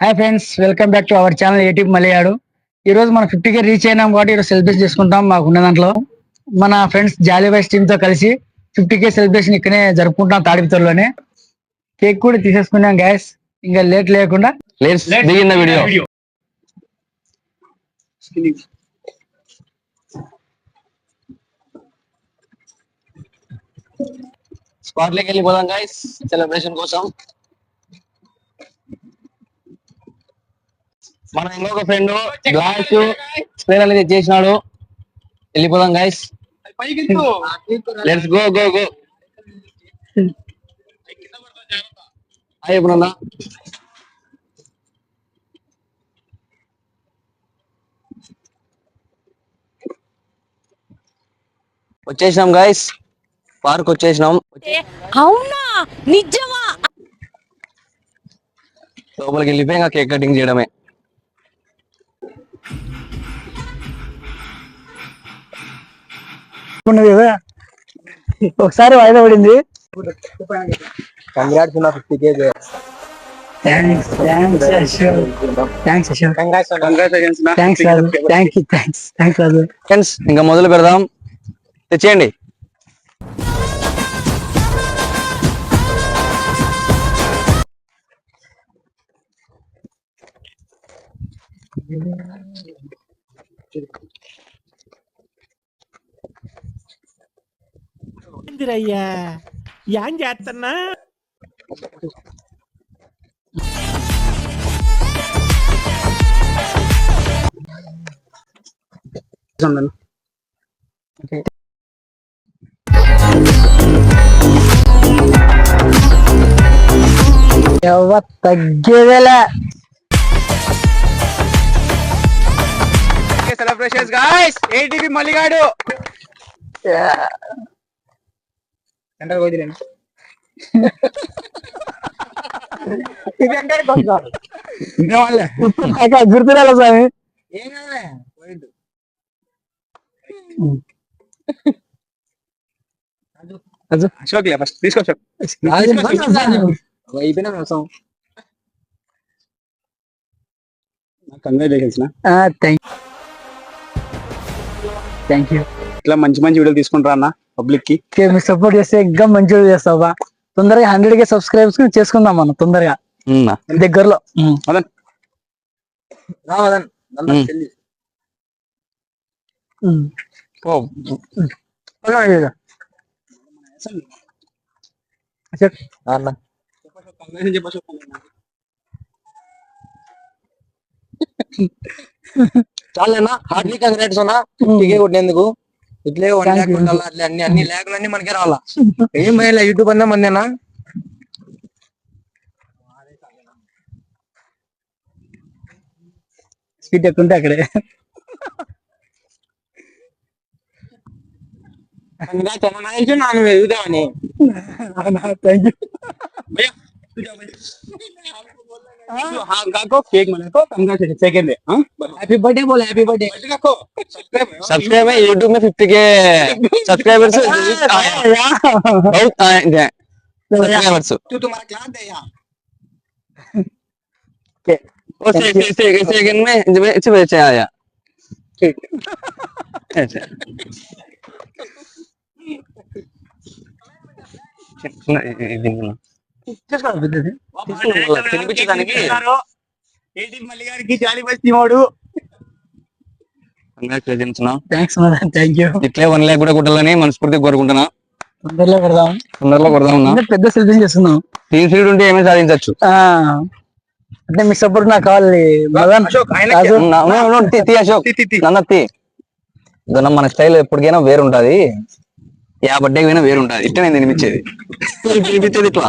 Hi friends, welcome back to our channel ATP మలయాడు. ఈ రోజు మనం 50K రీచ్ అయినాం కాబట్టి ఈరోజు సెలబ్రేట్ చేసుకుంటాం. మాకున్న దాంట్లో మన ఫ్రెండ్స్ జాలీ బాయ్స్ టీమ్ తో కలిసి 50K సెలబ్రేషన్ ఇక్కడే జరుపుకుంటాం తాడిపితల్లోనే. కేక్ కూడా తీసేసుకున్నాం గ్యాస్. ఇంకా లేట్ లేకుండా వీడియో స్పాట్ లోకి వెళ్ళిపోదాం గైస్ సెలబ్రేషన్ కోసం. మన ఇంకొక ఫ్రెండ్ గ్లాస్ స్ప్రేర్ అనేది చేసినాడు. వెళ్ళిపోదాం guys. Let's go go go. అయిపోయిందా? వచ్చేసినాం గైస్, పార్క్ వచ్చేసినాం. అవునా నిజమా? లోపలికి వెళ్ళిపోయి ఇంకా కేక్ కటింగ్ చేయడమే. ఒకసారి వాయిదా పడింది. కంగ్రాట్స్ ఉన్న 50K. ఫ్రెండ్స్ ఇంకా మొదలు పెడదాం. తెచ్చేయండి. ఏందిరయ్యా ఏం చేస్తున్నా? తగ్గేదేలే. Celebrations guys. ఏటీపీ మల్లిగాడు గుర్తురాల స్వామి. అశోక్ లే ఫస్ట్ తీసుకో. అయిపోయినా వ్యవసాయం. కంగ్రాచులేషన్స్. Thank you. ఇట్లా మంచి మంచి వీడియోలు తీసుకుంటారా అన్న పబ్లిక్ కి. మీరు సపోర్ట్ చేస్తే ఇంకా మంచి వీడియో చేస్తావా? తొందరగా 100K సబ్స్క్రైబర్స్ చేసుకుందాం మనం తొందరగా దగ్గరలో. చాలేనా? హార్డ్లీ కంగ్రాట్స్ అన్నా 50K కొట్టినందుకు. ఇట్లే 1 lakh కొట్టాలా? అట్లే అన్ని ల్యాక్లు అన్ని మనకే రావాలా? ఏం భయలే, యూట్యూబ్ అన్నా మందేనా? స్వీట్ ఎక్కుంటే అక్కడే. ನಾನು ಎದುದಾವನಿ. Thank you. केक मनाको सेकंड है. हैप्पी बर्थडे बोल. Happy birthday. सब्सक्राइब है यूट्यूब में 50K सब्सक्राइबर्स बहुत आए हैं सब्सक्राइबर्स. तू तुम्हारा क्लास है यार. और सेकंड में इसे बच्चे आया. ठीक अच्छा తినిపించడానికి ఏటీపీ మల్లి గారికి జాలీ బాయ్స్ టీమ్ వాడు కంగ్రాచులేషన్స్. Thank you. ఇట్లే 1 lakh కూడా కొట్టాలని మనస్ఫూర్తిగా కోరుకుంటున్నా. తొందరలో కొడదాం. పెద్ద సెలబ్రేషన్ చేస్తున్నాం. టీమ్ సీడ్ ఉంటే ఏమైనా సాధించవచ్చు. అంటే మీ సపోర్ట్ నాకు కావాలి. అశోక్ నన్న మన స్టైల్ ఎప్పటికైనా వేరు ఉంటది. యా బర్త్డే పోయినా వేరు ఉంటది. ఇట్లా నేను తినిపించేది ఇట్లా.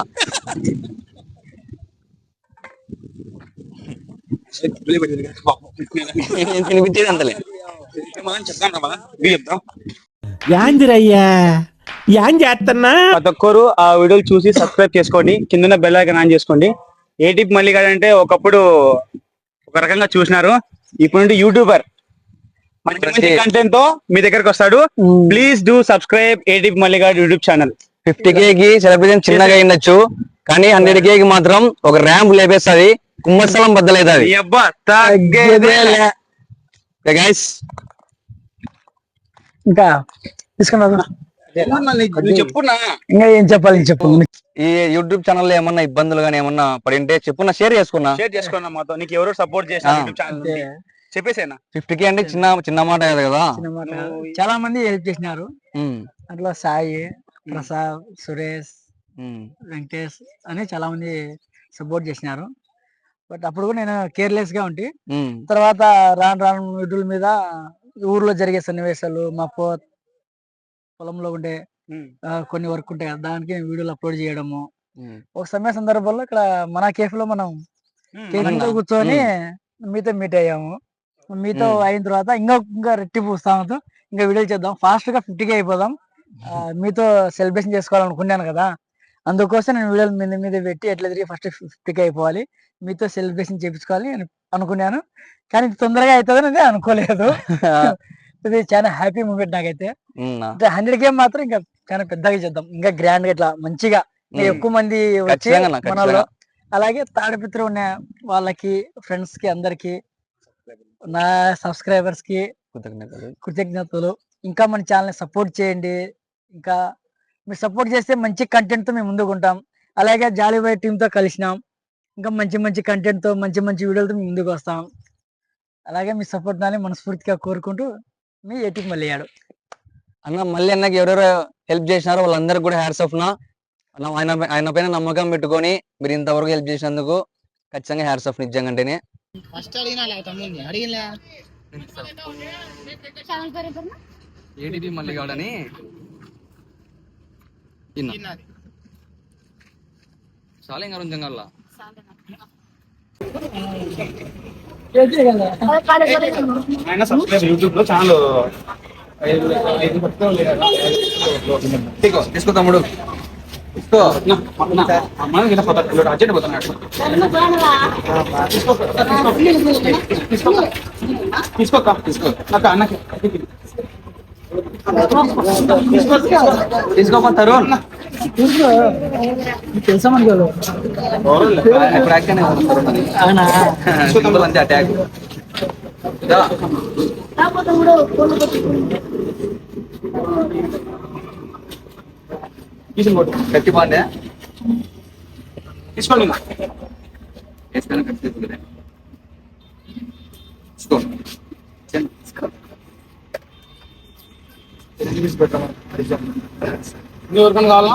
తినిపించేది అంతలే. ఏందిరయ్యా ఏం చేస్తున్నా? ప్రతి ఒక్కరు ఆ వీడియోలు చూసి సబ్స్క్రైబ్ చేసుకోండి. కింద బెల్ ఐకాన్ ఆన్ చేసుకోండి. ఏటీపీ మల్లిగాడు అంటే ఒకప్పుడు ఒక రకంగా చూసినారు. ఇప్పుడు నుండి యూట్యూబర్ మంచి మంచి కంటెంట్ తో మీ దగ్గరకు వస్తాడు. Please do subscribe ATP Malligadu YouTube channel. 50K కి సెలబ్రేషన్ చిన్నగా అయ్యొచ్చు, కానీ 100K కి మాత్రం ఒక ర్యాంప్ లేపేస్తుంది. కుంభస్థలం బద్దలైతే నీ అబ్బా తగ్గేదేలే. గైస్ ఇంకా తీసుకున్నారు నువ్వు చెప్పున్నా. ఇంకా ఏం చెప్పాలి చెప్పు. ఈ యూట్యూబ్ ఛానల్ లో ఏమన్నా ఇబ్బందులు గానీ ఏమన్నా పడింటే చెప్పున్నా, షేర్ చేసుకున్నా. షేర్ చేసుకున్నా మాతో. నీకు ఎవరు సపోర్ట్ చేసిన యూట్యూబ్ ఛానల్ చెప్పేసేనా. 50K అంటే చిన్న మాట కాదు కదా. చాలా మంది హెల్ప్ చేసినారు. ఉమ్, అట్లా సాయి, ప్రసాద్, సురేష్, ఉమ్, వెంకటేష్ అని చాలా మంది సపోర్ట్ చేసినారు. బట్ అప్పుడు కూడా నేను కేర్లెస్ గా ఉంటే ఉమ్, తర్వాత రాను రాను వీడియోల మీద ఊర్లో జరిగే సన్నివేశాలు, మా పొలంలో ఉండే కొన్ని వర్క్ ఉంటాయి కదా, దానికి వీడియోలు అప్లోడ్ చేయడము. ఉమ్. ఒక సమయ సందర్భంలో ఇక్కడ మన కేఫ్ లో మనం కేఫ్ లో కూర్చొని మీతో మీట్ అయ్యాము. మీతో అయిన తర్వాత ఇంకా రెట్టింపు ఉత్సాహంతో ఇంకా వీడియోలు చేద్దాం, ఫాస్ట్ గా 50K అయిపోదాం, మీతో సెలబ్రేషన్ చేసుకోవాలనుకున్నాను కదా. అందుకోసం నేను వీడియోలు మీద పెట్టి ఎట్లా తిరిగి ఫస్ట్ 50K అయిపోవాలి, మీతో సెలబ్రేషన్ చేయించుకోవాలి అని అనుకున్నాను. కానీ ఇది తొందరగా అవుతుందని నేను అనుకోలేదు. ఇది చాలా హ్యాపీ మూమెంట్ నాకైతే. ఉమ్, 100K మాత్రం ఇంకా చాలా పెద్దగా చేద్దాం, ఇంకా గ్రాండ్ గా ఇట్లా మంచిగా ఇంకా ఎక్కువ మంది వచ్చి ఖచ్చితంగా అన్న, మనలో. ఖచ్చితంగా. అలాగే తాడిపత్రి ఉన్న వాళ్ళకి, ఫ్రెండ్స్ కి, అందరికి, నా సబ్స్క్రైబర్స్ కి కృతజ్ఞతలు. కృతజ్ఞతలు. ఇంకా మన ఛానల్ సపోర్ట్ చేయండి. ఇంకా మీరు సపోర్ట్ చేస్తే మంచి కంటెంట్ తో మేము ముందుకు ఉంటాం. అలాగే జాలీబాయ్ టీమ్ తో కలిసినాం, ఇంకా మంచి మంచి కంటెంట్ తో మంచి మంచి వీడియోలతో మేము ముందుకు వస్తాం. అలాగే మీ సపోర్ట్ నాని మనస్ఫూర్తిగా కోరుకుంటూ మీ ఏటికి మళ్ళీ అన్న మళ్ళీ అన్నకి ఎవరెవరు హెల్ప్ చేసినారో వాళ్ళందరికి కూడా హ్యాట్స్ ఆఫ్ నా. ఆయన పైన నమ్మకం పెట్టుకొని మీరు ఇంతవరకు హెల్ప్ చేసినందుకు ఖచ్చితంగా హ్యాట్స్ ఆఫ్ నిజంగానే. ఏటీపీ మళ్ళీ కావడని చాలా ఇంకా నిజంగా ఆయన సబ్స్క్రైబ్ యూట్యూబ్ లో ఛానల్ తీసుకో తమ్ముడు, తీసుకో. అర్జెంట్ పోతున్నాడు. తీసుకో నాకు అన్నకి తీసుకో తరుణ్. తెలుసా మనకి అంతే అటాక్. గట్టి బాండే తీసుకోండి. ఎవరికైనా కావాలా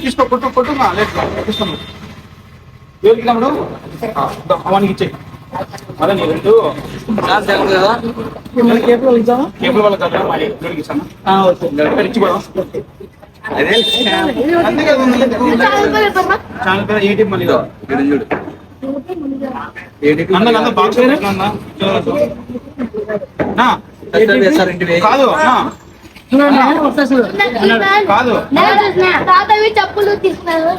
తీసుకో కొట్టు తీసుకోండి. ఎవరికి తమ్ముడు అవన్నీ ఇచ్చేయి. అదే నీ రెండు కేబుల్ వాళ్ళ కదా మా ఎవరికి ఇస్తాను ఇచ్చిపోదాం. అంతే కదా ఛానల్ పేరు ఏటీపీ మళ్ళీ అన్న బాక్స్ కాదు కాదు తాతవి చెప్పులు తీసుకున్నారు.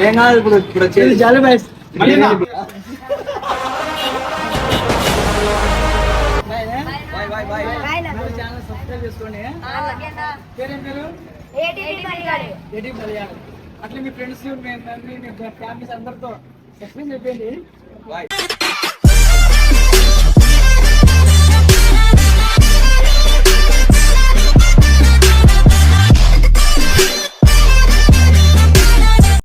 ఏం కాదు ఇప్పుడు వచ్చేది జాలీబాయ్. మళ్ళీ సబ్స్క్రైబ్ చేసుకోండి. అట్లా మీ ఫ్రెండ్స్, ఫ్యామిలీస్ అందరితో సబ్స్క్రైబ్ చెప్పండి.